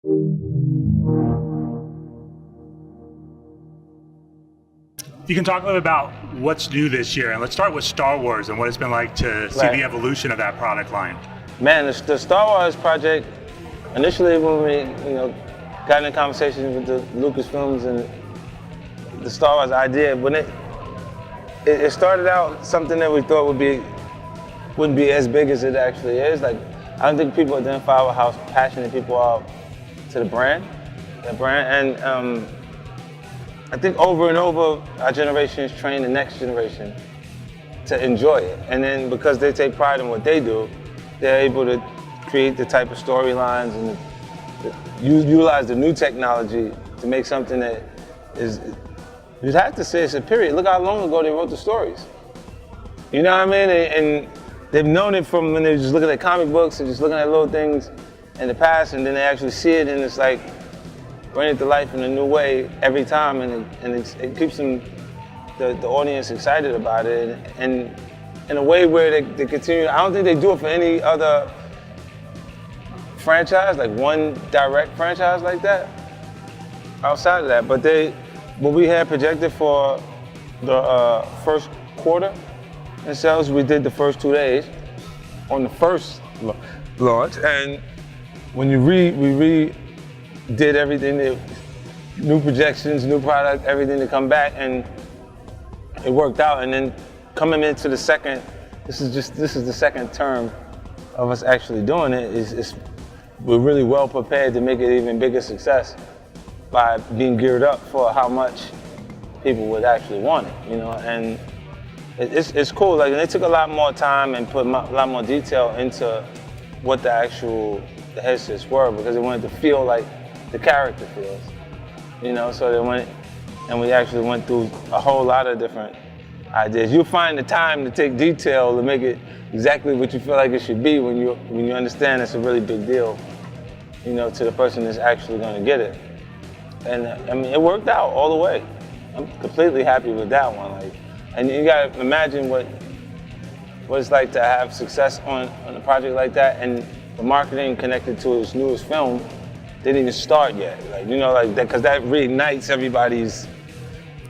You can talk a little bit about what's new this year, and let's start with Star Wars and what it's been like to see the evolution of that product line. Man, the Star Wars project, initially when we got in conversations with the Lucasfilms and the Star Wars idea, when it started out something that we thought wouldn't be as big as it actually is. Like, I don't think people identify with how passionate people are to the brand, and I think over and over, our generation is training the next generation to enjoy it. And then because they take pride in what they do, they're able to create the type of storylines and utilize the new technology to make something that is, you'd have to say it's a period. Look how long ago they wrote the stories. You know what I mean? And they've known it from when they were just looking at comic books and just looking at little things in the past, and then they actually see it, and it's like, bring it to life in a new way every time, and it keeps them, the audience excited about it, and in a way where they continue. I don't think they do it for any other franchise, like one direct franchise like that, outside of that. But what we had projected for the first quarter in sales, we did the first 2 days on the first launch, and when we did everything, new projections, new product, everything to come back, and it worked out. And then coming into the second, this is the second term of us actually doing it. We're really well prepared to make it an even bigger success by being geared up for how much people would actually want it, And it's cool. Like, they took a lot more time and put a lot more detail into what the headsets were, because they wanted to feel like the character feels, so they went, and we actually went through a whole lot of different ideas. You'll find the time to take detail to make it exactly what you feel like it should be when you understand it's a really big deal, to the person that's actually going to get it. And I mean, it worked out all the way. I'm completely happy with that one. Like, and you gotta imagine what it's like to have success on a project like that, and the marketing connected to his newest film didn't even start yet. Like, like that, because that reignites everybody's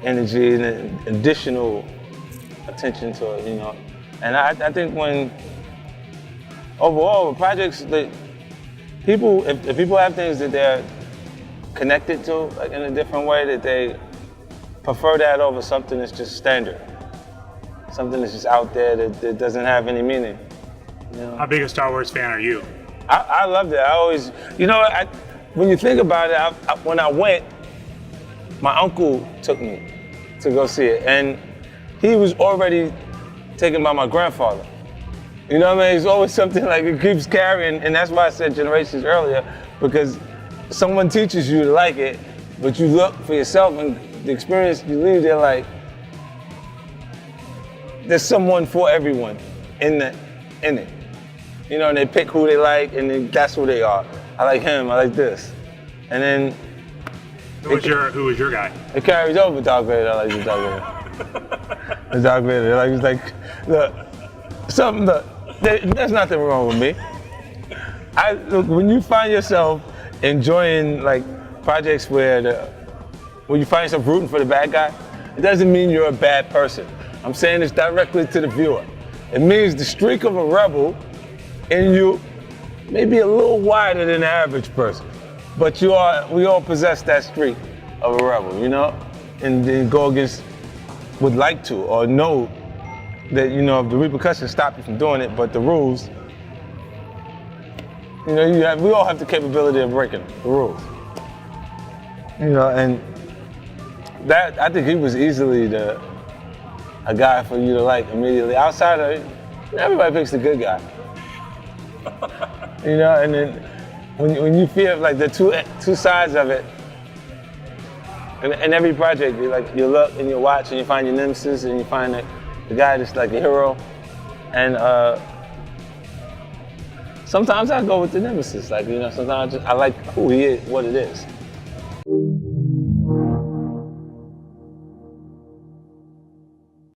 energy and additional attention to it, And I think when, overall, with projects that if people have things that they're connected to, like in a different way, that they prefer that over something that's just standard. Something that's just out there that doesn't have any meaning. How big a Star Wars fan are you? I loved it. I always, when you think about it, when I went, my uncle took me to go see it, and he was already taken by my grandfather. You know what I mean? It's always something like it keeps carrying, and that's why I said generations earlier, because someone teaches you to like it, but you look for yourself and the experience, you leave there like, there's someone for everyone in it. And they pick who they like, and then that's who they are. I like him, I like this. And then Who was your guy? It carries over. Darth Vader. I like the Darth Vader. The Darth Vader. There's nothing wrong with me. Look, when you find yourself enjoying like projects where you find yourself rooting for the bad guy, it doesn't mean you're a bad person. I'm saying this directly to the viewer. It means the streak of a rebel in you may be a little wider than the average person, but we all possess that streak of a rebel, and then go against, would like to, or know that, if the repercussions stop you from doing it, but the rules, we all have the capability of breaking the rules. And that, I think he was easily a guy for you to like immediately. Outside of it, everybody picks the good guy. And then when you feel like the two sides of it, in every project, you look and you watch and you find your nemesis and you find the guy that's like a hero. And sometimes I go with the nemesis. Like, sometimes I like who he is, what it is.